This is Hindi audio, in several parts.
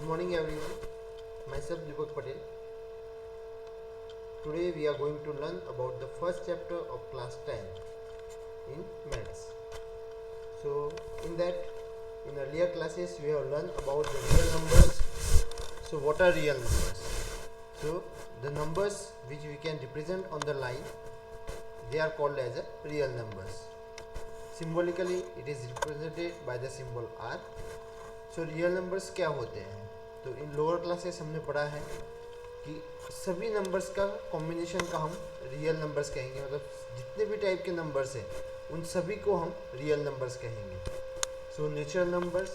Good morning everyone. Myself Deepak Patel. Today we are going to learn about the first chapter of class 10 in maths. So in that, in earlier classes we have learned about the real numbers. So what are real numbers? So the numbers which we can represent on the line, they are called as a real numbers. Symbolically it is represented by the symbol R. So real numbers क्या होते हैं? तो इन लोअर क्लासेस हमने पढ़ा है कि सभी नंबर्स का कॉम्बिनेशन का हम रियल नंबर्स कहेंगे, मतलब जितने भी टाइप के नंबर्स हैं उन सभी को हम रियल नंबर्स कहेंगे. सो नेचुरल नंबर्स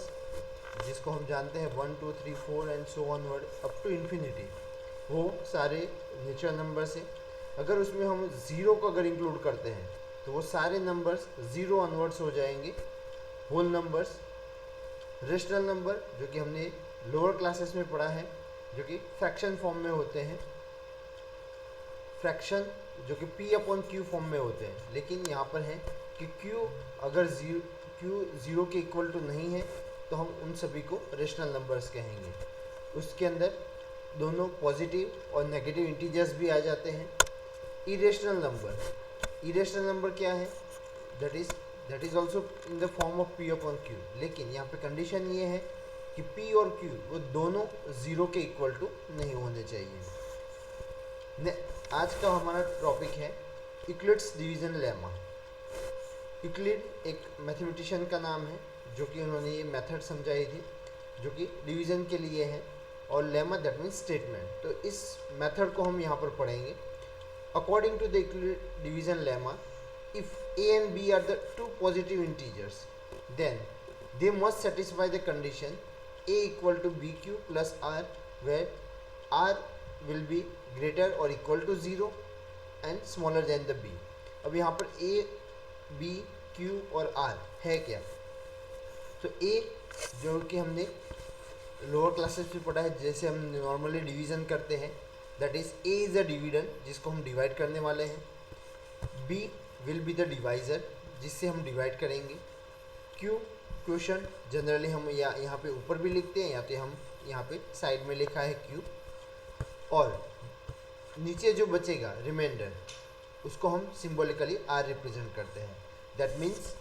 जिसको हम जानते हैं 1 2 3 4 and so onward up to infinity, वो सारे नेचुरल नंबर्स हैं. अगर उसमें हम ज़ीरो को अगर इंक्लूड करते हैं तो वो सारे नंबर्स ज़ीरो ऑनवर्ड्स हो जाएंगे होल नंबर्स. रेशनल नंबर जो कि हमने लोअर क्लासेस में पढ़ा है, जो कि फ्रैक्शन फॉर्म में होते हैं, फ्रैक्शन जो कि p अपॉन क्यू फॉर्म में होते हैं. लेकिन यहाँ पर है कि q अगर q ज़ीरो के इक्वल टू नहीं है तो हम उन सभी को रेशनल नंबर्स कहेंगे. उसके अंदर दोनों पॉजिटिव और नेगेटिव इंटीजर्स भी आ जाते हैं. इरेशनल नंबर क्या है? That is also in the form of p upon Q. लेकिन यहाँ पे कंडीशन ये है कि p और q वो दोनों ज़ीरो के इक्वल टू नहीं होने चाहिए. आज का हमारा टॉपिक है यूक्लिड्स डिवीज़न लेमा. यूक्लिड एक मैथमेटिशियन का नाम है जो कि उन्होंने ये मेथड समझाई थी जो कि डिवीज़न के लिए है, और लेमा दैट मीन्स स्टेटमेंट. तो इस मेथड को हम यहाँ पर पढ़ेंगे. According to the Euclid division lemma, if a and b are the two positive integers, then they must satisfy the condition a equal to bq plus r, where r will be greater or equal to 0 and smaller than the b. अब यहाँ पर a, b, q और r है क्या? तो a जो कि हमने लोअर क्लासेस में पढ़ा है, जैसे हम नॉर्मली डिवीज़न करते हैं, that is a is a dividend जिसको हम डिवाइड करने वाले हैं. b will be the divisor जिससे हम डिवाइड करेंगे. q क्वेश्चन जनरली हम यहाँ पे ऊपर भी लिखते हैं या तो हम यहाँ पे साइड में लिखा है q, और नीचे जो बचेगा रिमाइंडर उसको हम सिंबॉलिकली r रिप्रेजेंट करते हैं. दैट मीन्स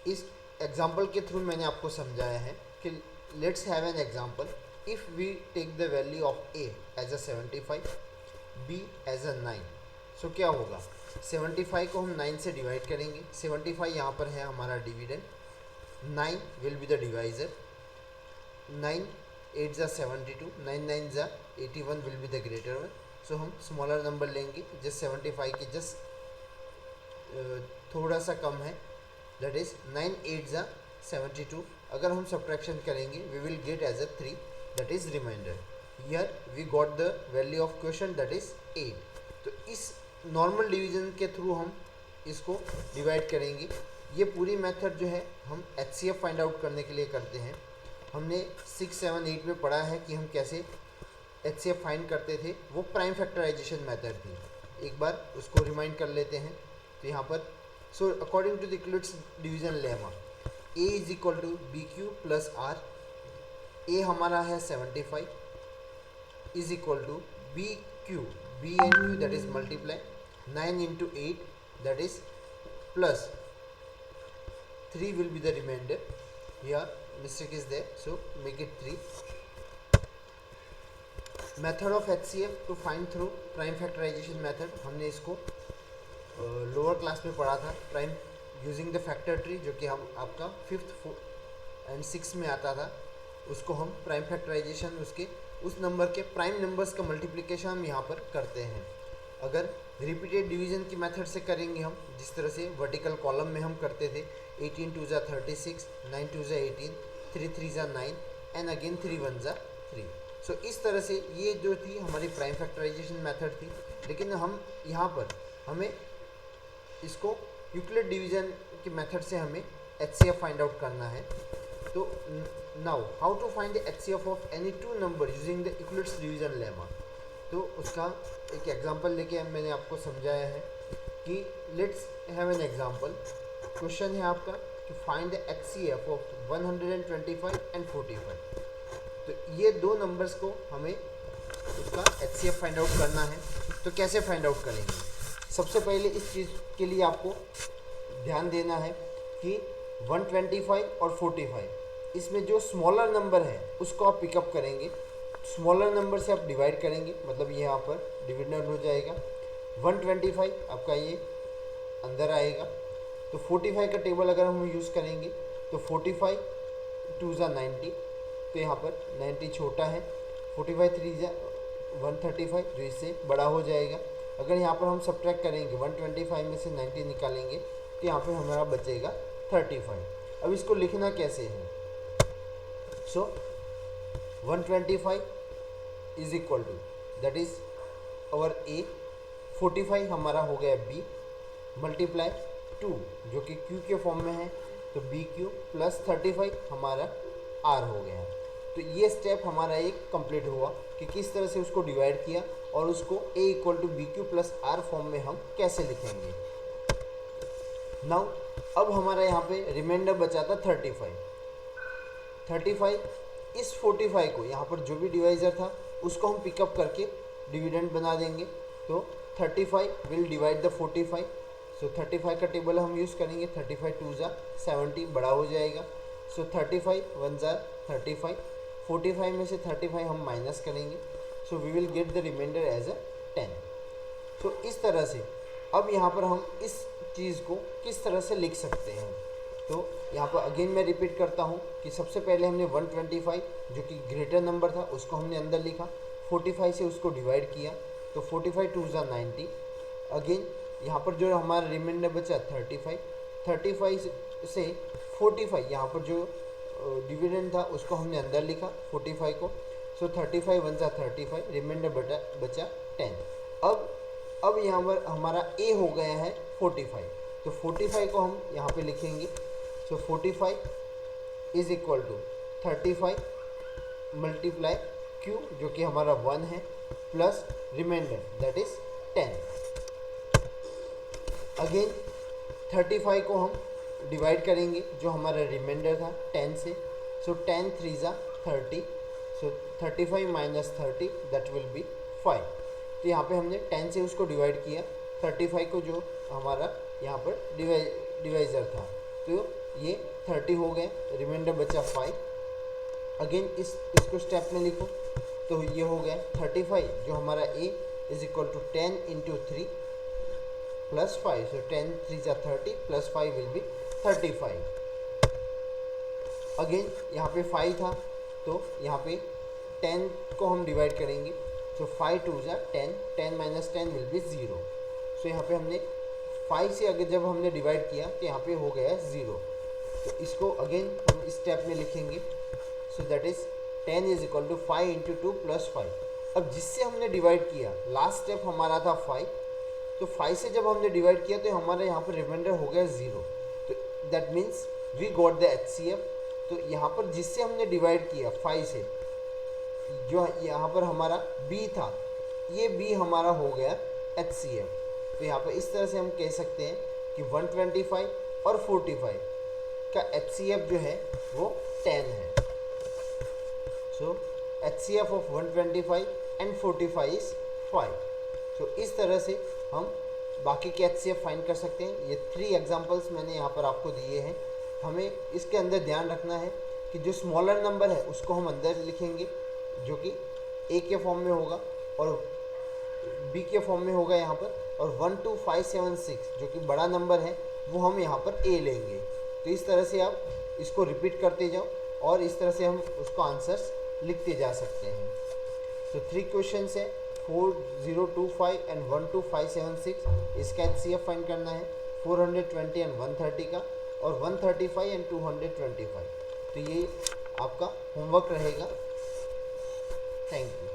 इस एग्जांपल के थ्रू मैंने आपको समझाया है कि let's have an example. If we take the value of a as a 75, b as a 9, so क्या होगा? 75 को हम 9 से डिवाइड करेंगे. 75 यहाँ पर है हमारा dividend. 9 will be the divisor. 9 8 ज़ा 72, 9 9 ज़ा 81 will be the greater one. So हम स्मॉलर नंबर लेंगे जस्ट 75 के जस्ट थोड़ा सा कम है, दैट इज़ 9 8 ज़ा 72. अगर हम सब्ट्रैक्शन करेंगे we will get as a 3, that is remainder. Here we got the value of question that is 8. तो इस नॉर्मल डिवीज़न के थ्रू हम इसको डिवाइड करेंगे. ये पूरी मेथड जो है हम HCF फाइंड आउट करने के लिए करते हैं. हमने 6 7 8 में पढ़ा है कि हम कैसे HCF फाइंड करते थे. वो प्राइम फैक्टराइजेशन मेथड थी. एक बार उसको रिमाइंड कर लेते हैं. तो यहाँ पर so according to the Euclid's division lemma, a is equal to B Q plus R. a हमारा है 75 is equal to B Q, b and q that is multiply 9 into 8, that is plus 3 will be the remainder. Here mistake is there, so make it 3. Method of HCF to find through prime factorization method, हमने इसको लोअर क्लास में पढ़ा था. Prime using the factor tree जो कि हम आपका 5th एंड 6th में आता था, उसको हम प्राइम फैक्टराइजेशन उसके उस नंबर के प्राइम नंबर्स का मल्टीप्लिकेशन हम यहाँ पर करते हैं. अगर रिपीटेड डिवीज़न की मेथड से करेंगे हम, जिस तरह से वर्टिकल कॉलम में हम करते थे, 18 2 ज़ा 36, 9 2 ज़ा 18, 3 3 ज़ा 9 एंड अगेन 3 1 ज़ा 3. सो इस तरह से ये जो थी हमारी प्राइम फैक्टराइजेशन मेथड थी. लेकिन हम यहाँ पर हमें इसको यूक्लिड डिवीज़न की मेथड से हमें HCF फाइंड आउट करना है. तो now how to find the HCF of any two number using the Euclid's division lemma. तो उसका एक एग्जांपल लेके मैंने आपको समझाया है कि let's have an example. Question है आपका to find the HCF of 125 and 45। तो ये दो नंबर्स को हमें उसका HCF फाइंड आउट करना है। तो कैसे फाइंड आउट करेंगे? सबसे पहले इस चीज़ के लिए आपको ध्यान देना है कि 125 और 45 इसमें जो स्मॉलर नंबर है उसको आप पिकअप करेंगे, स्मॉलर नंबर से आप डिवाइड करेंगे, मतलब ये यहाँ पर डिविडेंड हो जाएगा। 125 आपका ये अंदर आएगा। तो 45 का टेबल अगर हम यूज़ करेंगे तो 45 2 ज़ा 90, तो यहाँ पर 90 छोटा है, 45 3 ज़ा 135 जो इससे बड़ा हो जाएगा। अगर यहाँ पर हम सब्ट्रैक्ट करेंगे 125 में से 90 निकालेंगे तो यहाँ पर हमारा बचेगा 35। अब इसको लिखना कैसे है? So 125 is equal to that is और ए, 45 हमारा हो गया बी, मल्टीप्लाई 2 जो कि क्यू के फॉर्म में है, तो बी क्यू प्लस 35 हमारा आर हो गया। तो ये स्टेप हमारा एक कंप्लीट हुआ कि किस तरह से उसको डिवाइड किया और उसको A equal to B Q plus R form में हम कैसे लिखेंगे। नाउ अब हमारा यहाँ पे रिमाइंडर बचा था 35। इस 45 को यहाँ पर जो भी डिवाइजर था उसको हम पिकअप करके डिविडेंड बना देंगे। तो 35 विल डिवाइड द 45। सो 35 का टेबल हम यूज़ करेंगे। 35 2 ज़ा 70 बड़ा हो जाएगा। सो 35 1 ज़ा 35, 45 में से 35 हम माइनस करेंगे। So we will get the remainder as a 10। तो इस तरह से अब यहाँ पर हम इस चीज़ को किस तरह से लिख सकते हैं। तो यहाँ पर अगेन मैं रिपीट करता हूँ कि सबसे पहले हमने 125 जो कि ग्रेटर नंबर था उसको हमने अंदर लिखा, 45 से उसको डिवाइड किया, तो 45 2 ज़ा 90। अगेन यहाँ पर जो हमारा रिमाइंडर बचा 35 से 45 यहाँ पर जो डिविडेंड था उसको हमने अंदर लिखा 45 को। सो 35 1 ज़ा 35, रिमाइंडर बचा 10। अब यहाँ पर हमारा ए हो गया है 45, तो 45 को हम यहाँ पे लिखेंगे। So 45 is equal to 35 multiply Q जो कि हमारा 1 है plus remainder that is 10। Again 35 को हम डिवाइड करेंगे जो हमारा रिमाइंडर था 10 से। सो 10 3 ज़ा 30, सो 35 माइनस 30 दैट विल बी 5। तो यहाँ पे हमने 10 से उसको डिवाइड किया, 35 को जो हमारा यहाँ पर डिवाइज़र था, तो ये 30 हो गए, रिमाइंडर बचा 5। अगेन इसको स्टेप में लिखो तो ये हो गया 35 जो हमारा A is equal to 10 into 3 plus 5। So 10 3 ज़ा 30 प्लस 5 विल बी 35। अगेन यहाँ पे 5 था तो यहाँ पे 10 को हम डिवाइड करेंगे। सो 5 2 ज़ा 10, 10 माइनस 10 विल बी 0। सो यहाँ पे हमने 5 से अगर जब हमने डिवाइड किया तो यहाँ पे हो गया 0। तो इसको अगेन हम इस स्टेप में लिखेंगे। So that is 10 is equal to 5 into 2 plus 5। अब जिससे हमने डिवाइड किया लास्ट स्टेप हमारा था 5, तो 5 से जब हमने डिवाइड किया तो हमारे यहाँ पर रिमाइंडर हो गया 0। तो that means we got the HCF। तो यहाँ पर जिससे हमने डिवाइड किया 5 से, जो यहाँ पर हमारा b था, ये b हमारा हो गया HCF। तो यहाँ पर इस तरह से हम कह सकते हैं कि 125 और 45 का HCF जो है वो 10 है। सो HCF ऑफ 125 एंड 45 इज 5। सो इस तरह से हम बाकी के HCF फाइंड कर सकते हैं। ये 3 एग्जांपल्स मैंने यहाँ पर आपको दिए हैं। हमें इसके अंदर ध्यान रखना है कि जो स्मॉलर नंबर है उसको हम अंदर लिखेंगे जो कि ए के फॉर्म में होगा और बी के फॉर्म में होगा यहाँ पर, और 12576 जो कि बड़ा नंबर है वो हम यहाँ पर ए लेंगे। तो इस तरह से आप इसको रिपीट करते जाओ और इस तरह से हम उसको आंसर्स लिखते जा सकते हैं। तो 3 क्वेश्चन है, 4025 एंड 12576 इसका HCF फाइंड करना है, 420 एंड 130 का, और 135 एंड 225। तो ये आपका होमवर्क रहेगा। Thank you.